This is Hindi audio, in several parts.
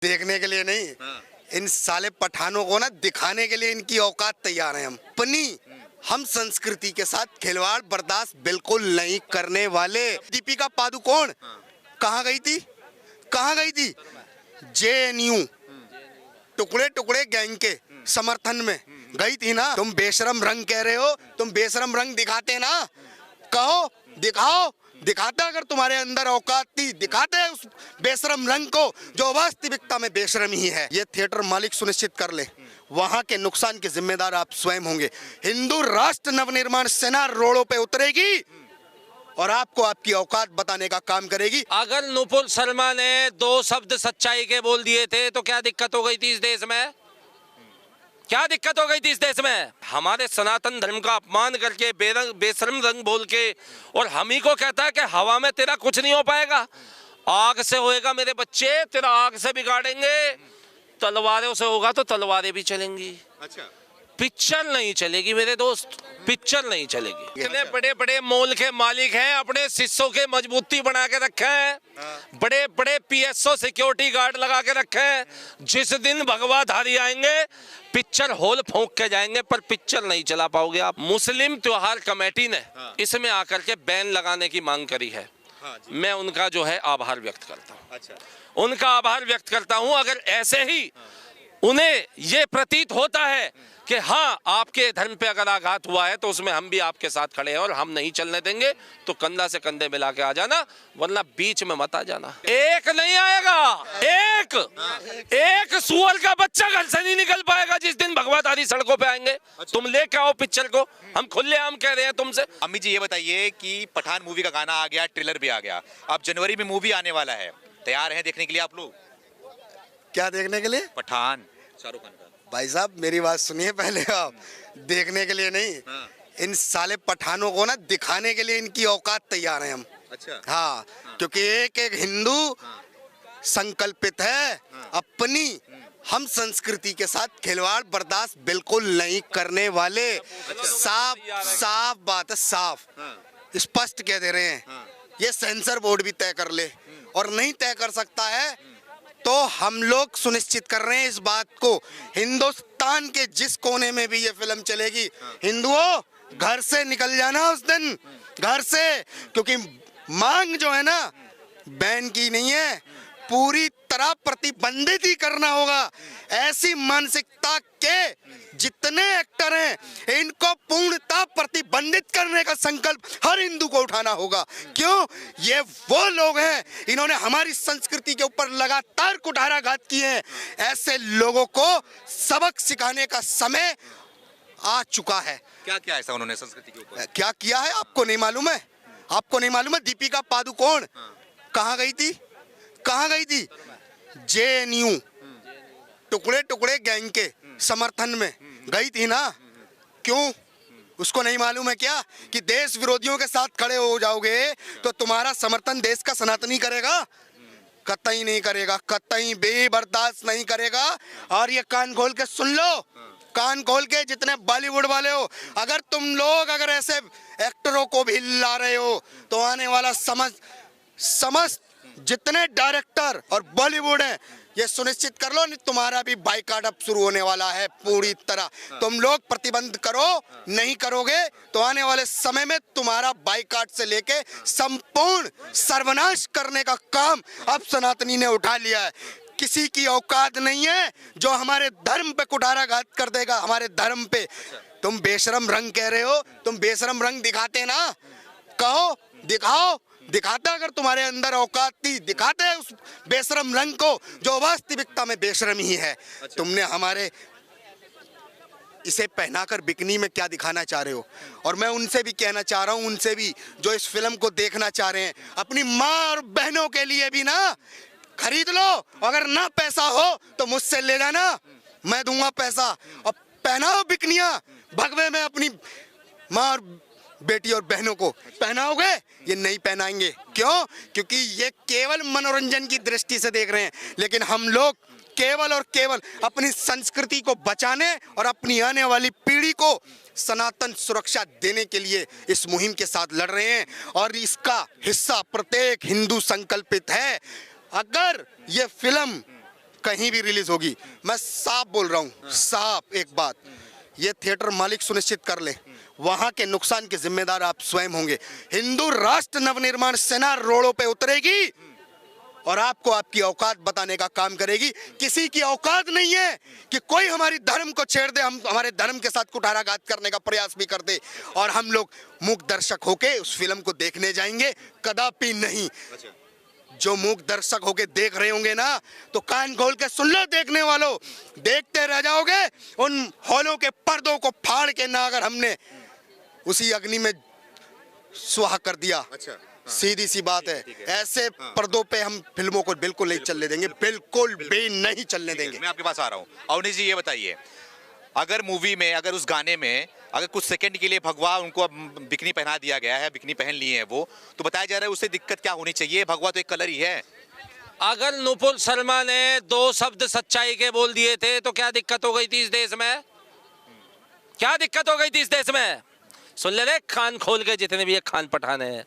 देखने के लिए नहीं, इन साले पठानों को ना दिखाने के लिए इनकी औकात तैयार है। हम संस्कृति के साथ खिलवाड़ बर्दाश्त बिल्कुल नहीं करने वाले। दीपिका पादुकोण कहाँ गई थी, कहाँ गई थी? JNU टुकड़े टुकड़े गैंग के समर्थन में गई थी ना। तुम बेशरम रंग कह रहे हो, तुम बेशरम रंग दिखाते ना, कहो दिखाओ, दिखाते अगर तुम्हारे अंदर औकात थी, दिखाते उस बेशरम रंग को जो वास्तविकता में बेशरम ही है। ये थिएटर मालिक सुनिश्चित कर ले, वहां के नुकसान के जिम्मेदार आप स्वयं होंगे। हिंदू राष्ट्र नवनिर्माण सेना रोडों पे उतरेगी और आपको आपकी औकात बताने का काम करेगी। अगर नुपुर शर्मा ने 2 शब्द सच्चाई के बोल दिए थे तो क्या दिक्कत हो गई थी इस देश में? क्या दिक्कत हो गई थी इस देश में? हमारे सनातन धर्म का अपमान करके बेशर्म रंग बोल के, और हम ही को कहता है कि हवा में तेरा कुछ नहीं हो पाएगा, आग से होएगा मेरे बच्चे, तेरा आग से बिगाड़ेंगे, तलवारों से होगा तो तलवारें भी चलेंगी। अच्छा, पिक्चर नहीं चलेगी मेरे दोस्त, पिक्चर नहीं चलेगी। इतने बड़े बड़े मॉल के मालिक हैं, अपने शिष्यों के मजबूती बना के रखे हैं, बड़े बड़े PSO सिक्योरिटी गार्ड लगा के रखे हैं। जिस दिन भगवाधारी आएंगे पिक्चर हॉल फूंक के जाएंगे, पर पिक्चर नहीं चला पाओगे आप। मुस्लिम त्योहार कमेटी ने इसमें आकर के बैन लगाने की मांग करी है। मैं उनका जो है आभार व्यक्त करता हूँ। अच्छा, उनका आभार व्यक्त करता हूँ। अगर ऐसे ही उन्हें ये प्रतीत होता है कि हाँ आपके धर्म पे अगर आघात हुआ है तो उसमें हम भी आपके साथ खड़े हैं और हम नहीं चलने देंगे, तो कंधा से कंधे मिला के आ जाना, वरना बीच में मत आ जाना। एक नहीं आएगा, एक सुअर का बच्चा घर से नहीं निकल पाएगा जिस दिन भगवाधारी सड़कों पे आएंगे। तुम लेके आओ पिक्चर को, हम खुलेआम कह रहे हैं तुमसे। अम्मी जी ये बताइए कि पठान मूवी का गाना आ गया, ट्रेलर भी आ गया, अब जनवरी में मूवी आने वाला है, तैयार है देखने के लिए आप लोग? क्या देखने के लिए? पठान, शाहरुख खान का। भाई साहब मेरी बात सुनिए पहले आप। देखने के लिए नहीं, इन साले पठानों को ना दिखाने के लिए इनकी औकात तैयार हैं हम। अच्छा, हाँ, क्योंकि एक एक हिंदू संकल्पित है अपनी हम संस्कृति के साथ खिलवाड़ बर्दाश्त बिल्कुल नहीं करने वाले। साफ बात है, साफ स्पष्ट कह दे रहे हैं। ये सेंसर बोर्ड भी तय कर ले, और नहीं तय कर सकता है तो हम लोग सुनिश्चित कर रहे हैं इस बात को, हिंदुस्तान के जिस कोने में भी ये फिल्म चलेगी, हिंदुओं घर से निकल जाना उस दिन, घर से, क्योंकि मांग जो है ना बैन की नहीं है, पूरी तरह प्रतिबंधित ही करना होगा। ऐसी मानसिकता के जितने एक्टर हैं इनको पूर्णतः प्रतिबंधित करने का संकल्प हर हिंदू को उठाना होगा। क्यों? ये वो लोग हैं, इन्होंने हमारी संस्कृति के ऊपर लगातार कुठाराघात किए हैं। ऐसे लोगों को सबक सिखाने का समय आ चुका है। क्या क्या ऐसा उन्होंने संस्कृति के ऊपर क्या किया है आपको नहीं मालूम है? आपको नहीं मालूम है? दीपिका पादुकोण कहाँ गई थी, कहाँ गई थी? JNU टुकड़े टुकड़े गैंग के समर्थन में गई थी ना। क्यों? उसको नहीं मालूम है क्या कि देश विरोधियों के साथ खड़े हो जाओगे तो तुम्हारा समर्थन देश का सनातनी करेगा? कतई नहीं करेगा, कतई भी बर्दाश्त नहीं करेगा। और ये कान खोल के सुन लो, कान खोल के, जितने बॉलीवुड वाले हो, अगर तुम लोग अगर ऐसे एक्टरों को भी ला रहे हो तो आने वाला समस्त जितने डायरेक्टर और बॉलीवुड हैं ये सुनिश्चित कर लो, नहीं तुम्हारा भी बाइकाट अब शुरू होने वाला है पूरी तरह। तुम लोग प्रतिबंध करो, नहीं करोगे तो आने वाले समय में तुम्हारा बाइकाट से लेके संपूर्ण सर्वनाश करने का काम अब सनातनी ने उठा लिया है। किसी की औकात नहीं है जो हमारे धर्म पे कुठाराघात कर देगा, हमारे धर्म पे। तुम बेशरम रंग कह रहे हो, तुम बेशरम रंग दिखाते ना, कहो दिखाओ, दिखाते अगर तुम्हारे अंदर औकात थी, दिखाते उस बेशरम रंग को जो वास्तविकता में बेशरम ही है। तुमने हमारे इसे पहनाकर बिकनी में क्या दिखाना चाह रहे हो? और मैं उनसे भी कहना चाह रहा हूँ, उनसे भी जो इस फिल्म को देखना चाह रहे हैं, अपनी माँ और बहनों के लिए भी ना खरीद लो। अगर ना पैसा हो तो मुझसे ले जाना, मैं दूंगा पैसा, और पहनाओ बिकनिया भगवे में अपनी माँ और बेटी और बहनों को। पहनाओगे? ये नहीं पहनाएंगे। क्यों? क्योंकि ये केवल मनोरंजन की दृष्टि से देख रहे हैं, लेकिन हम लोग केवल और केवल अपनी संस्कृति को बचाने और अपनी आने वाली पीढ़ी को सनातन सुरक्षा देने के लिए इस मुहिम के साथ लड़ रहे हैं, और इसका हिस्सा प्रत्येक हिंदू संकल्पित है। अगर ये फिल्म कहीं भी रिलीज होगी, मैं साफ बोल रहा हूँ, साफ एक बात, ये थिएटर मालिक सुनिश्चित कर ले, वहां के नुकसान के जिम्मेदार आप स्वयं होंगे। हिंदू राष्ट्र नवनिर्माण सेना रोडों पे उतरेगी और आपको आपकी औकात बताने का काम करेगी। किसी की औकात नहीं है कि कोई हमारी धर्म को छेड़ दे, हम हमारे धर्म के साथ कुठाराघात करने का प्रयास भी कर दे और हम लोग मूक दर्शक होके उस फिल्म को देखने जाएंगे, कदापि नहीं। जो मूक दर्शक होके देख रहे होंगे ना, तो कान खोल के सुन लो देखने वालों, देखते रह जाओगे। उन हॉलों के पर्दों को फाड़ के ना अगर हमने उसी अग्नि में सुहा कर दिया, सीधी सी बात है, ऐसे पर्दों पे हम फिल्मों को बिल्कुल नहीं चलने देंगे, बिल्कुल भी नहीं चलने देंगे। मैं आपके पास आ रहा हूँ। अवनीश जी ये बताइए, अगर मूवी में, अगर उस गाने में अगर कुछ सेकंड के लिए भगवा उनको बिकनी पहना दिया गया है, बिकनी पहन लिए हैं वो, तो बताया जा रहा है उससे दिक्कत क्या होनी चाहिए? भगवा तो एक कलर ही है। अगर नुपुर शर्मा ने 2 शब्द सच्चाई के बोल दिए थे तो क्या दिक्कत हो गई थी इस देश में? क्या दिक्कत हो गई थी इस देश में? सुन ले रे कान खोल के, जितने भी ये खान पठान है,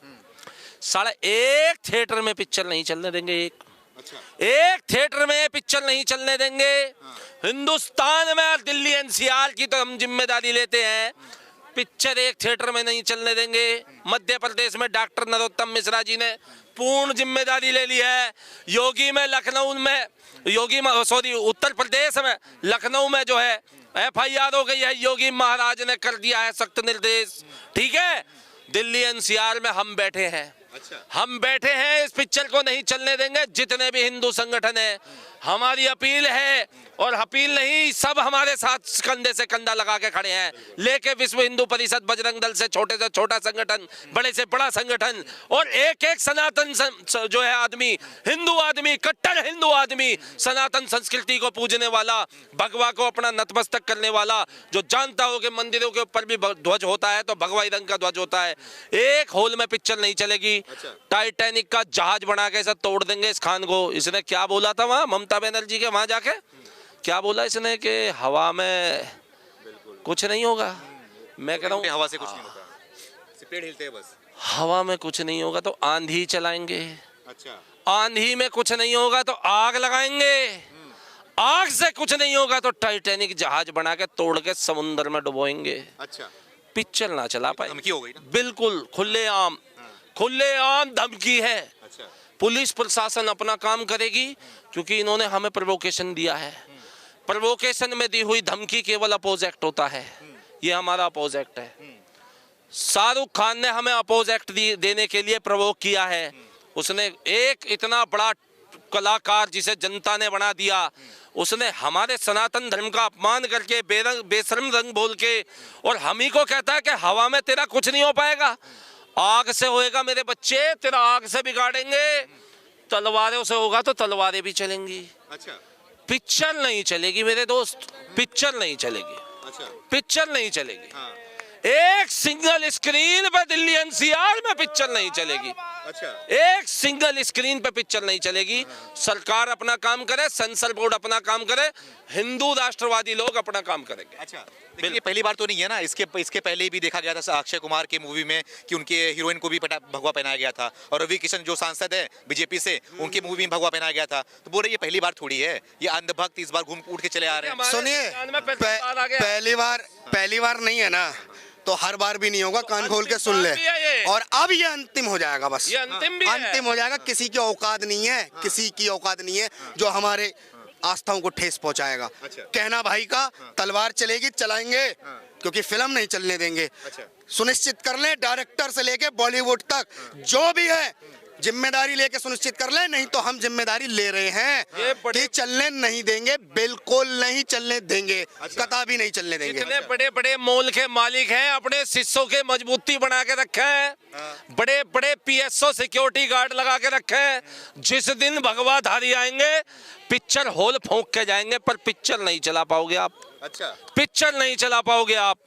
साला एक थिएटर में पिक्चर नहीं चलने देंगे। एक थिएटर में पिक्चर नहीं चलने देंगे। हिंदुस्तान में, दिल्ली एनसीआर की तो हम जिम्मेदारी लेते हैं, पिक्चर एक थिएटर में नहीं चलने देंगे। मध्य प्रदेश में डॉक्टर नरोत्तम मिश्रा जी ने पूर्ण जिम्मेदारी ले ली है। योगी में, लखनऊ में, उत्तर प्रदेश में लखनऊ में जो है FIR हो गई है, योगी महाराज ने कर दिया है सख्त निर्देश। ठीक है, दिल्ली एनसीआर में हम बैठे हैं। हम बैठे हैं, इस पिक्चर को नहीं चलने देंगे। जितने भी हिंदू संगठन है, हमारी अपील है, और अपील नहीं, सब हमारे साथ कंधे से कंधा लगा के खड़े हैं, लेके विश्व हिंदू परिषद, बजरंग दल से छोटे से छोटा संगठन, बड़े से बड़ा संगठन, और एक एक सनातन जो है आदमी, हिंदू आदमी, कट्टर हिंदू आदमी, सनातन संस्कृति को पूजने वाला, भगवा को अपना नतमस्तक करने वाला, जो जानता हो कि मंदिरों के ऊपर भी ध्वज होता है तो भगवाई रंग का ध्वज होता है। एक हॉल में पिक्चर नहीं चलेगी। टाइटैनिक का जहाज बना के इसे तोड़ देंगे इस खान को। इसने क्या बोला था वहां, ममता बनर्जी के वहां जाके क्या बोला इसने कि हवा में कुछ नहीं होगा। मैं कह रहा हूँ हवा से कुछ नहीं होता, पेड़ हिलते हैं बस। हवा में कुछ नहीं होगा तो आंधी चलाएंगे। आंधी में कुछ नहीं होगा तो आग लगाएंगे। आग से कुछ नहीं होगा तो टाइटैनिक जहाज बना के तोड़ के समुद्र में डुबोएंगे। पिक्चर ना चला पाए। धमकी हो गई ना? बिल्कुल खुलेआम धमकी है। पुलिस प्रशासन अपना काम करेगी, क्योंकि इन्होंने हमें प्रोवोकेशन दिया है। प्रोवोकेशन में दी हुई धमकी केवल अपोज एक्ट होता है। ये हमारा अपोज एक्ट है। शाहरुख खान ने हमें अपोज एक्ट देने के लिए प्रोवोक किया है। उसने एक इतना बड़ा कलाकार जिसे जनता ने बना दिया, उसने हमारे सनातन धर्म का अपमान करके बेशर्म रंग बोल के, और हम ही को कहता है कि हवा में तेरा कुछ नहीं हो पाएगा, आग से होएगा मेरे बच्चे, तेरा आग से बिगाड़ेंगे। तलवारों से होगा तो तलवारें भी चलेंगी। पिक्चर नहीं चलेगी मेरे दोस्त, पिक्चर नहीं चलेगी। पिक्चर नहीं चलेगी। एक सिंगल स्क्रीन पर दिल्ली एनसीआर में पिक्चर नहीं चलेगी। एक सिंगल स्क्रीन पे पिक्चर नहीं चलेगी। सरकार अपना काम करे, सेंसर बोर्ड अपना काम करे, हिंदू राष्ट्रवादी लोग अपना काम करेंगे। ये पहली बार तो नहीं है ना, इसके पहले भी देखा गया था अक्षय कुमार की मूवी में कि उनके हीरोइन को भी भगवा पहनाया गया था, और रवि किशन जो सांसद है बीजेपी से, उनकी मूवी में भगवा पहनाया गया था। तो बोल रहे ये पहली बार थोड़ी है, ये अंधभक्त इस बार घूम उठ के चले आ रहे हैं। सुनिए, पहली बार नहीं है ना, तो हर बार भी नहीं होगा। कान खोल के सुन ले। और अब ये अंतिम हो जाएगा, बस ये अंतिम हो जाएगा। किसी की औकात नहीं है, किसी की औकात नहीं है जो हमारे आस्थाओं को ठेस पहुंचाएगा। कहना भाई का, तलवार चलेगी, चलाएंगे, क्योंकि फिल्म नहीं चलने देंगे। सुनिश्चित कर ले, डायरेक्टर से लेके बॉलीवुड तक जो भी है जिम्मेदारी लेके सुनिश्चित कर ले, नहीं तो हम जिम्मेदारी ले रहे हैं कि चलने नहीं देंगे, बिल्कुल नहीं चलने देंगे, कतई नहीं चलने देंगे। इतने बड़े बड़े मॉल के मालिक हैं, अपने शिष्यों के मजबूती बना के रखे हैं, बड़े बड़े PSO सिक्योरिटी गार्ड लगा के रखे हैं। जिस दिन भगवाधारी आएंगे पिक्चर हॉल फूंक के जाएंगे, पर पिक्चर नहीं चला पाओगे आप। पिक्चर नहीं चला पाओगे आप,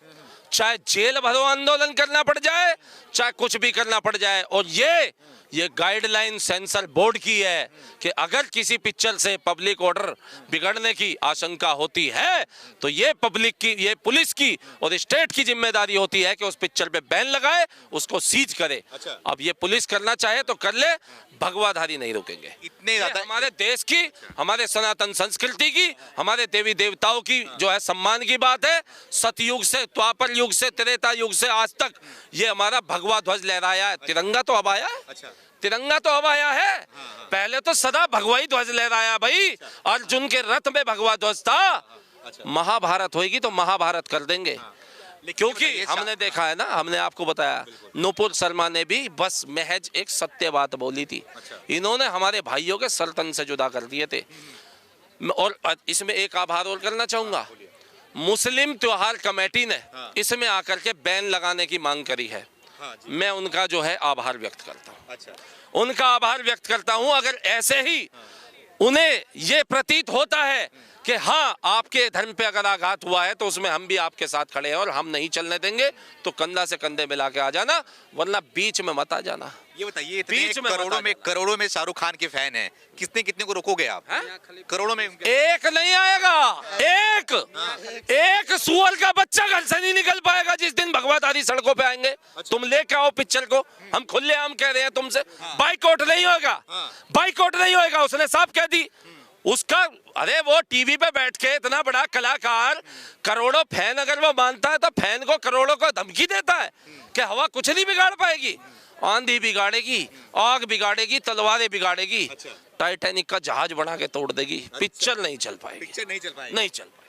चाहे जेल भरो आंदोलन करना पड़ जाए, चाहे कुछ भी करना पड़ जाए। और ये गाइडलाइन सेंसर बोर्ड की है कि अगर किसी पिक्चर से पब्लिक ऑर्डर बिगड़ने की आशंका होती है तो ये पब्लिक की, ये पुलिस की और स्टेट की जिम्मेदारी होती है कि उस पिक्चर पे बैन लगाए, उसको सीज करे। अब ये पुलिस करना चाहे तो कर ले, भगवाधारी नहीं रुकेंगे। इतने ये ज्यादा हमारे देश की, हमारे सनातन संस्कृति की, हमारे देवी देवताओं की जो है सम्मान की बात है। सतयुग से, द्वापर युग से, त्रेता युग से आज तक ये हमारा भगवा ध्वज लहराया है। तिरंगा तो अब आया है, अच्छा तिरंगा तो अब आया है। पहले तो सदा भगवा ही ध्वज लहराया भाई। अर्जुन के रथ में भगवा ध्वज था। महाभारत होगी तो महाभारत कर देंगे। क्योंकि हमने देखा है ना, हमने आपको बताया, नुपुर शर्मा ने भी बस महज एक सत्य बात बोली थी। इन्होंने हमारे भाइयों के सर तन से जुदा कर दिए थे। और इसमें एक आभार और करना चाहूंगा, मुस्लिम त्योहार कमेटी ने इसमें आकर के बैन लगाने की मांग करी है। मैं उनका जो है आभार व्यक्त करता हूँ। अच्छा उनका आभार व्यक्त करता हूँ। अगर ऐसे ही उन्हें ये प्रतीत होता है कि हाँ आपके धर्म पे अगर आघात हुआ है तो उसमें हम भी आपके साथ खड़े हैं और हम नहीं चलने देंगे, तो कंधा से कंधे मिला के आ जाना, वरना बीच में मत आ जाना। ये बताइए, बीच में करोड़ों में शाहरुख खान के फैन हैं, कितने को रोकोगे आप? करोड़ों में एक नहीं आएगा, एक सुअर का बच्चा घर से नहीं निकल पाएगा जिस दिन भगवाधारी सड़कों पे आएंगे। तुम लेके आओ पिक्चर को, हम खुलेआम कह रहे हैं तुमसे, बाइकआउट नहीं होगा, बाइकआउट नहीं होगा। उसने साफ कह दी उसका। अरे वो टीवी पे बैठ के इतना बड़ा कलाकार, करोड़ों फैन अगर वो मानता है तो फैन को करोड़ों को धमकी देता है कि हवा कुछ नहीं बिगाड़ पाएगी। आंधी बिगाड़ेगी, आग बिगाड़ेगी, तलवारें बिगाड़ेगी, टाइटैनिक का जहाज बना के तोड़ देगी। पिक्चर नहीं चल पाएगी, पिक्चर नहीं चल पाएगी, नहीं चल पाएगी।